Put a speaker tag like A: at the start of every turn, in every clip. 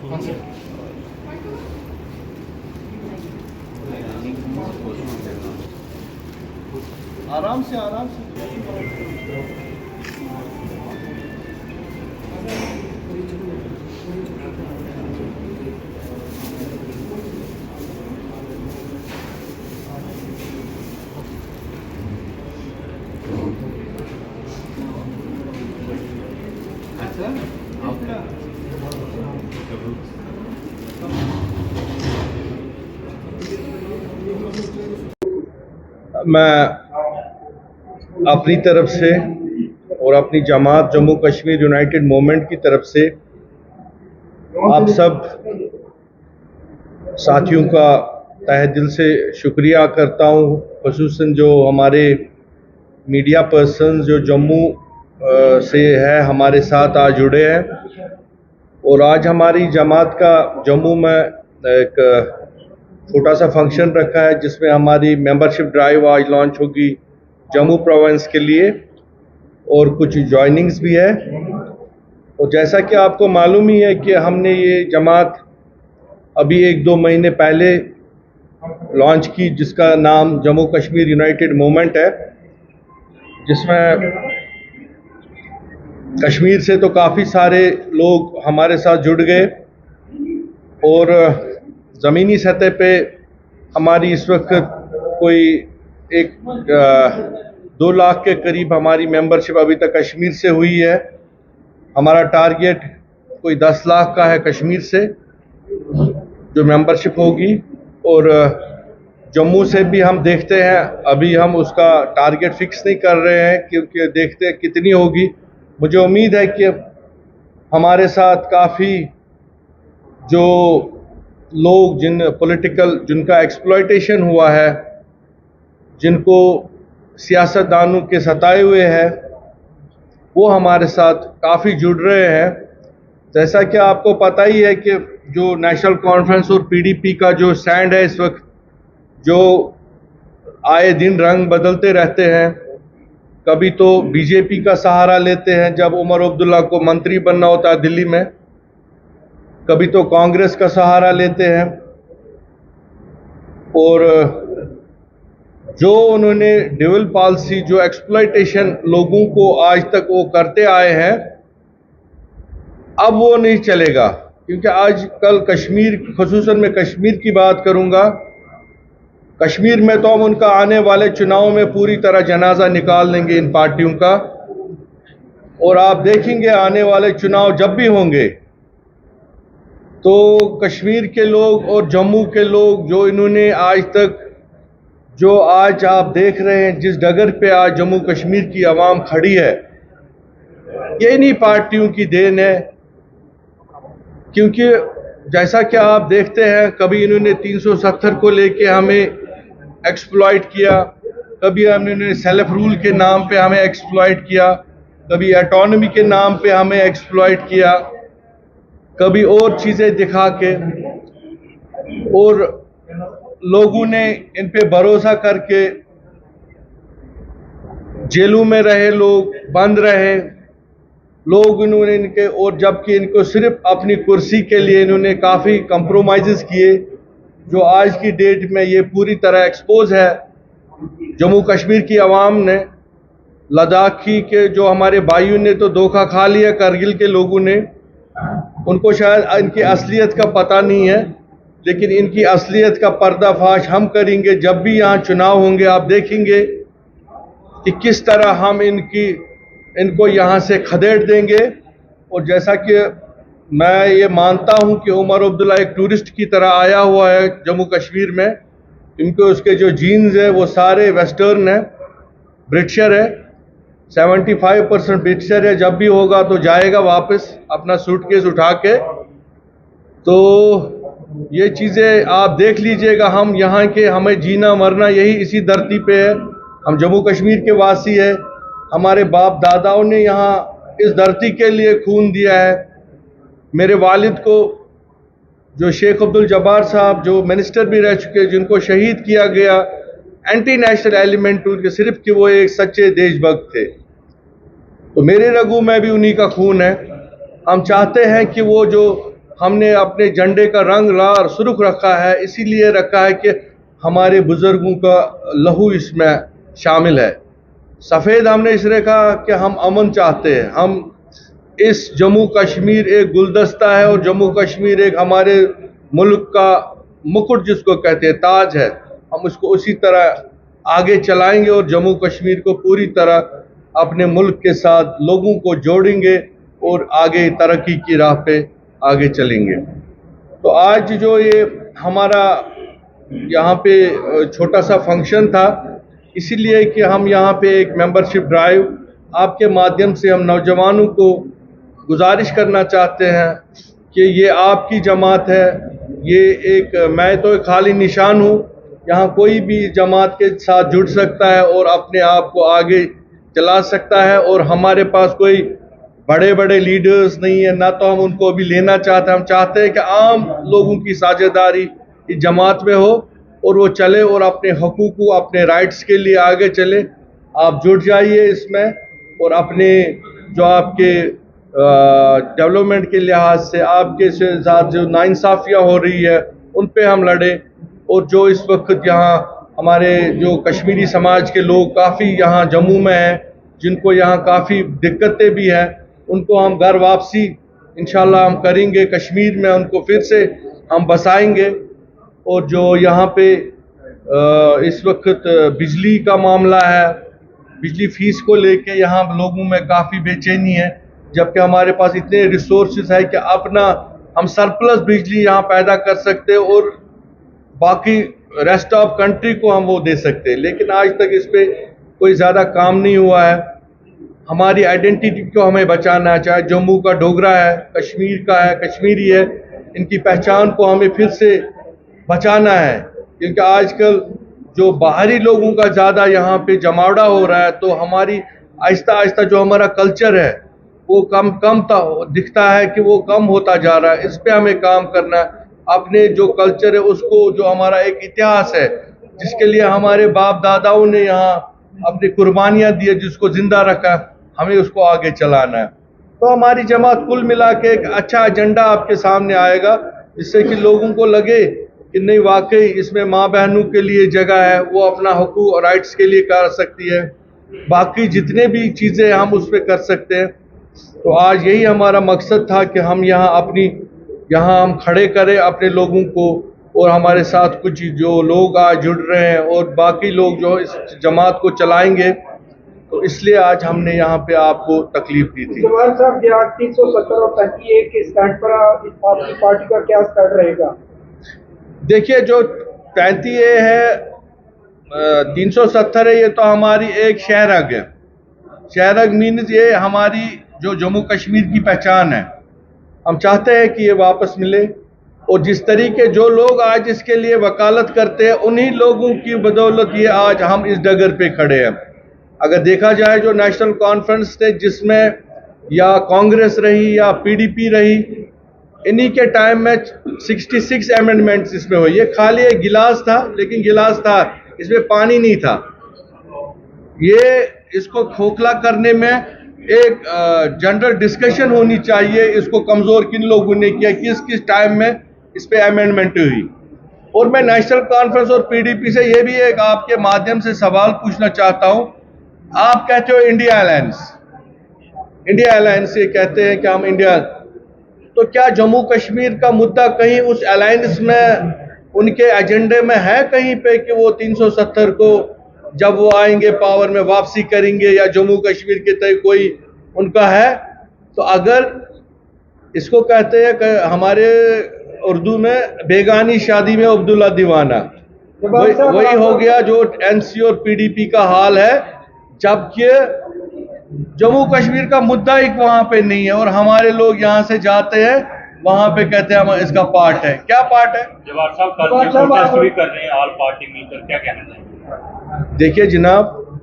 A: आराम से आराम से। मैं अपनी तरफ से और अपनी जमात जम्मू कश्मीर यूनाइटेड मूवमेंट की तरफ से आप सब साथियों का तहे दिल से शुक्रिया करता हूँ, ख़ुसूसन जो हमारे मीडिया पर्सन जो जम्मू से है हमारे साथ आज जुड़े हैं। और आज हमारी जमात का जम्मू में एक छोटा सा फंक्शन रखा है जिसमें हमारी मेंबरशिप ड्राइव आज लॉन्च होगी जम्मू प्रोविंस के लिए और कुछ जॉइनिंग्स भी है। और जैसा कि आपको मालूम ही है कि हमने ये जमात अभी 1-2 महीने पहले लॉन्च की जिसका नाम जम्मू कश्मीर यूनाइटेड मूवमेंट है, जिसमें कश्मीर से तो काफ़ी सारे लोग हमारे साथ जुड़ गए और ज़मीनी सतह पे हमारी इस वक्त कोई 2 लाख के करीब हमारी मेंबरशिप अभी तक कश्मीर से हुई है। हमारा टारगेट कोई 10 लाख का है कश्मीर से जो मेंबरशिप होगी, और जम्मू से भी हम देखते हैं, अभी हम उसका टारगेट फिक्स नहीं कर रहे हैं क्योंकि देखते हैं कितनी होगी। मुझे उम्मीद है कि हमारे साथ काफ़ी जो लोग जिनका एक्सप्लॉयटेशन हुआ है, जिनको सियासतदानों के सताए हुए हैं, वो हमारे साथ काफ़ी जुड़ रहे हैं। जैसा कि आपको पता ही है कि जो नेशनल कॉन्फ्रेंस और पीडीपी का जो स्टैंड है इस वक्त, जो आए दिन रंग बदलते रहते हैं, कभी तो बीजेपी का सहारा लेते हैं जब उमर अब्दुल्ला को मंत्री बनना होता है दिल्ली में, कभी तो कांग्रेस का सहारा लेते हैं। और जो उन्होंने ड्यूअल पॉलिसी, जो एक्सप्लॉयटेशन लोगों को आज तक वो करते आए हैं, अब वो नहीं चलेगा। क्योंकि आज कल कश्मीर, खुसूसन मैं कश्मीर की बात करूंगा, कश्मीर में तो हम उनका आने वाले चुनाव में पूरी तरह जनाजा निकाल देंगे इन पार्टियों का। और आप देखेंगे आने वाले चुनाव जब भी होंगे तो कश्मीर के लोग और जम्मू के लोग जो इन्होंने आज तक, जो आज आप देख रहे हैं जिस डगर पे आज जम्मू कश्मीर की आवाम खड़ी है, ये इन्हीं पार्टियों की देन है। क्योंकि जैसा कि आप देखते हैं, कभी इन्होंने 370 को लेके हमें एक्सप्लॉइट किया, कभी इन्होंने सेल्फ रूल के नाम पे हमें एक्सप्लॉइट किया, कभी ऑटोनॉमी के नाम पे हमें एक्सप्लॉइट किया, कभी और चीज़ें दिखा के, और लोगों ने इन पे भरोसा करके जेलों में रहे, लोग बंद रहे, लोग इन्होंने इनके, और जबकि इनको सिर्फ अपनी कुर्सी के लिए इन्होंने काफ़ी कंप्रोमाइज़ किए, जो आज की डेट में ये पूरी तरह एक्सपोज है। जम्मू कश्मीर की आवाम ने, लद्दाखी के जो हमारे भाइयों ने तो धोखा खा लिया, करगिल के लोगों ने, उनको शायद इनकी असलियत का पता नहीं है, लेकिन इनकी असलियत का पर्दाफाश हम करेंगे जब भी यहाँ चुनाव होंगे। आप देखेंगे कि किस तरह हम इनको यहाँ से खदेड़ देंगे। और जैसा कि मैं ये मानता हूँ कि उमर अब्दुल्ला एक टूरिस्ट की तरह आया हुआ है जम्मू कश्मीर में, इनके उसके जो जीन्स है वो सारे वेस्टर्न है, ब्रिटिशर है, 75% ब्रिटिशर है। जब भी होगा तो जाएगा वापस अपना सूटकेस उठा के। तो ये चीज़ें आप देख लीजिएगा, हम यहाँ के, हमें जीना मरना यही इसी धरती पे है। हम जम्मू कश्मीर के वासी हैं, हमारे बाप दादाओं ने यहाँ इस धरती के लिए खून दिया है। मेरे वालिद को, जो शेख अब्दुल जब्बार साहब जो मिनिस्टर भी रह चुके, जिनको शहीद किया गया एंटी नेशनल एलिमेंट उनके, सिर्फ कि वो एक सच्चे देशभक्त थे। तो मेरे रगों में भी उन्हीं का खून है। हम चाहते हैं कि वो जो हमने अपने झंडे का रंग लाल सुर्ख रखा है, इसीलिए रखा है कि हमारे बुजुर्गों का लहू इसमें शामिल है। सफ़ेद हमने इसलिए कहा कि हम अमन चाहते हैं। हम इस जम्मू कश्मीर एक गुलदस्ता है और जम्मू कश्मीर एक हमारे मुल्क का मुकुट जिसको कहते हैं, ताज है। हम उसको उसी तरह आगे चलाएंगे और जम्मू कश्मीर को पूरी तरह अपने मुल्क के साथ लोगों को जोड़ेंगे और आगे तरक्की की राह पे आगे चलेंगे। तो आज जो ये हमारा यहाँ पे छोटा सा फंक्शन था, इसीलिए कि हम यहाँ पे एक मेंबरशिप ड्राइव आपके माध्यम से हम नौजवानों को गुजारिश करना चाहते हैं कि ये आपकी जमात है। ये एक मैं तो एक खाली निशान हूँ, यहाँ कोई भी जमात के साथ जुड़ सकता है और अपने आप को आगे चला सकता है। और हमारे पास कोई बड़े बड़े लीडर्स नहीं है, ना तो हम उनको अभी लेना चाहते हैं। हम चाहते हैं कि आम लोगों की साझेदारी इस जमात में हो और वो चले और अपने हकूक़ को, अपने राइट्स के लिए आगे चले। आप जुड़ जाइए इसमें और अपने जो आपके डेवलपमेंट के लिहाज से आपके साथ जो नाइंसाफ़ियाँ हो रही है उन पे हम लड़े। और जो इस वक्त यहाँ हमारे जो कश्मीरी समाज के लोग काफ़ी यहाँ जम्मू में हैं, जिनको यहाँ काफ़ी दिक्कतें भी हैं, उनको हम घर वापसी इंशाल्लाह हम करेंगे। कश्मीर में उनको फिर से हम बसाएंगे। और जो यहाँ पे इस वक्त बिजली का मामला है, बिजली फ़ीस को लेके यहाँ लोगों में काफ़ी बेचैनी है, जबकि हमारे पास इतने रिसोर्सेज है कि अपना हम सरप्लस बिजली यहाँ पैदा कर सकते हैं और बाकी रेस्ट ऑफ कंट्री को हम वो दे सकते हैं। लेकिन आज तक इस पे कोई ज़्यादा काम नहीं हुआ है। हमारी आइडेंटिटी को हमें बचाना है, चाहे जम्मू का डोगरा है, कश्मीर का है, कश्मीरी है, इनकी पहचान को हमें फिर से बचाना है। क्योंकि आजकल जो बाहरी लोगों का ज़्यादा यहाँ पे जमावड़ा हो रहा है, तो हमारी आहिस्ता आहिस्ता जो हमारा कल्चर है वो कम दिखता है कि वो कम होता जा रहा है। इस पे हमें काम करना है। अपने जो कल्चर है उसको, जो हमारा एक इतिहास है जिसके लिए हमारे बाप दादाओं ने यहाँ अपनी कुर्बानियाँ दी है, जिसको जिंदा रखा, हमें उसको आगे चलाना है। तो हमारी जमात कुल मिला के एक अच्छा एजेंडा आपके सामने आएगा, जिससे कि लोगों को लगे कि नहीं, वाकई इसमें माँ बहनों के लिए जगह है, वो अपना हकूक़ और राइट्स के लिए कर सकती है। बाकी जितने भी चीज़ें हम उस पर कर सकते हैं। तो आज यही हमारा मकसद था कि हम यहाँ हम खड़े करें अपने लोगों को, और हमारे साथ कुछ जो लोग आज जुड़ रहे हैं और बाकी लोग जो इस जमात को चलाएंगे। तो इसलिए आज हमने यहाँ पे आपको तकलीफ दी थी।
B: साहब, 370 और 35 के स्टैंड पर आपकी पार्टी का क्या स्टैंड रहेगा?
A: देखिए, जो 35A है, 370 है, ये तो हमारी एक शहरग है। शहरग मीन्स ये हमारी जो जम्मू कश्मीर की पहचान है। हम चाहते हैं कि ये वापस मिले, और जिस तरीके जो लोग आज इसके लिए वकालत करते हैं, उन्हीं लोगों की बदौलत ये आज हम इस डगर पे खड़े हैं। अगर देखा जाए, जो नेशनल कॉन्फ्रेंस थे, जिसमें या कांग्रेस रही या PDP रही, इन्हीं के टाइम में 66 अमेंडमेंट्स इसमें हुई। ये खाली एक गिलास था, लेकिन गिलास था, इसमें पानी नहीं था। ये इसको खोखला करने में एक जनरल डिस्कशन होनी चाहिए। इसको कमज़ोर किन लोगों ने किया, किस किस टाइम में इस पे अमेंडमेंट हुई। और मैं नेशनल कॉन्फ्रेंस और PDP से ये भी एक आपके माध्यम से सवाल पूछना चाहता हूँ। आप कहते हो इंडिया अलायंस ये कहते हैं कि हम इंडिया, तो क्या जम्मू कश्मीर का मुद्दा कहीं उस अलायंस में, उनके एजेंडे में है कहीं पे कि वो 370 को जब वो आएंगे पावर में वापसी करेंगे, या जम्मू कश्मीर के तय कोई उनका है? तो अगर इसको कहते हैं कि हमारे उर्दू में बेगानी शादी में अब्दुल्ला दीवाना, वही हो गया जो NC और PDP का हाल है। जबकि जम्मू कश्मीर का मुद्दा ही वहां पे नहीं है, और हमारे लोग यहाँ से जाते हैं वहां पे कहते हैं हम इसका पार्ट है। क्या पार्ट है?
C: जवाब साहब प्रोटेस्ट भी कर रहे हैं, ऑल पार्टी मिलकर, क्या कहना चाहिए?
A: देखिए जनाब,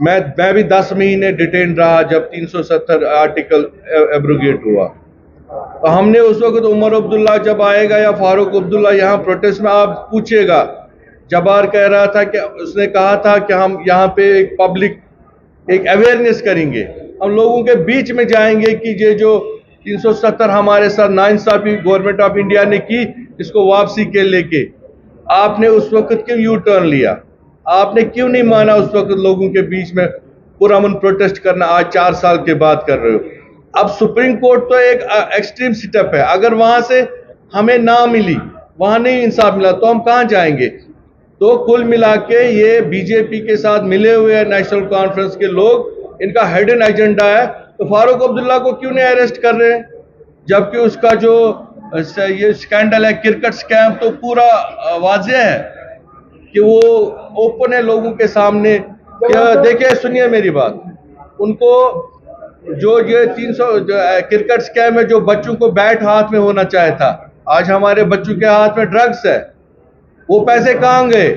A: मैं भी 10 महीने डिटेन रहा जब 370 आर्टिकल एब्रोगेट हुआ। तो हमने उस वक्त उमर अब्दुल्ला जब आएगा या फारूक अब्दुल्ला यहाँ प्रोटेस्ट में, आप पूछेगा, जबार कह रहा था कि उसने कहा था कि हम यहाँ पे एक पब्लिक एक अवेयरनेस करेंगे, हम लोगों के बीच में जाएंगे कि ये जो 370 हमारे साथ नाइंसाफी गवर्नमेंट ऑफ इंडिया ने की, इसको वापसी के लेके आपने उस वक्त क्यों यू टर्न लिया? आपने क्यों नहीं माना उस वक्त लोगों के बीच में पुरअमन प्रोटेस्ट करना? आज 4 साल के बाद कर रहे हो। अब सुप्रीम कोर्ट तो एक एक्सट्रीम स्टेप है, अगर वहां से हमें ना मिली, वहां नहीं इंसाफ मिला, तो हम कहां जाएंगे? तो कुल मिला के ये बीजेपी के साथ मिले हुए हैं नेशनल कॉन्फ्रेंस के लोग, इनका हिडन एजेंडा है। तो फारूक अब्दुल्ला को क्यों नहीं अरेस्ट कर रहे हैं, जबकि उसका जो ये स्कैंडल है क्रिकेट स्कैम तो पूरा वाज़ेह है कि वो ओपन है लोगों के सामने। क्या देखिए, सुनिए मेरी बात, उनको जो ये 300 क्रिकेट स्कैम है, जो बच्चों को बैट हाथ में होना चाहिए था, आज हमारे बच्चों के हाथ में ड्रग्स है, वो पैसे कहां गए?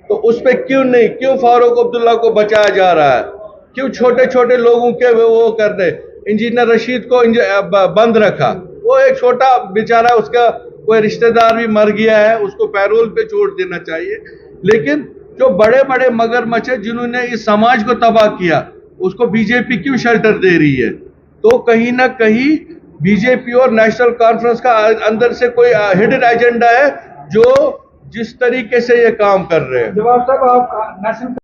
A: तो उस पे क्यों फारूक अब्दुल्ला को बचाया जा रहा है? क्यों छोटे छोटे लोगों के वो कर रहे? इंजीनियर रशीद को बंद रखा, वो एक छोटा बेचारा, उसका कोई रिश्तेदार भी मर गया है, उसको पैरोल पे छोड़ देना चाहिए। लेकिन जो बड़े बड़े मगरमच्छ है जिन्होंने इस समाज को तबाह किया, उसको बीजेपी क्यों शेल्टर दे रही है? तो कहीं ना कहीं बीजेपी और नेशनल कॉन्फ्रेंस का अंदर से कोई हिडन एजेंडा है, जो जिस तरीके से ये काम कर रहे हैं।
B: जवाब साहब, आप नेशनल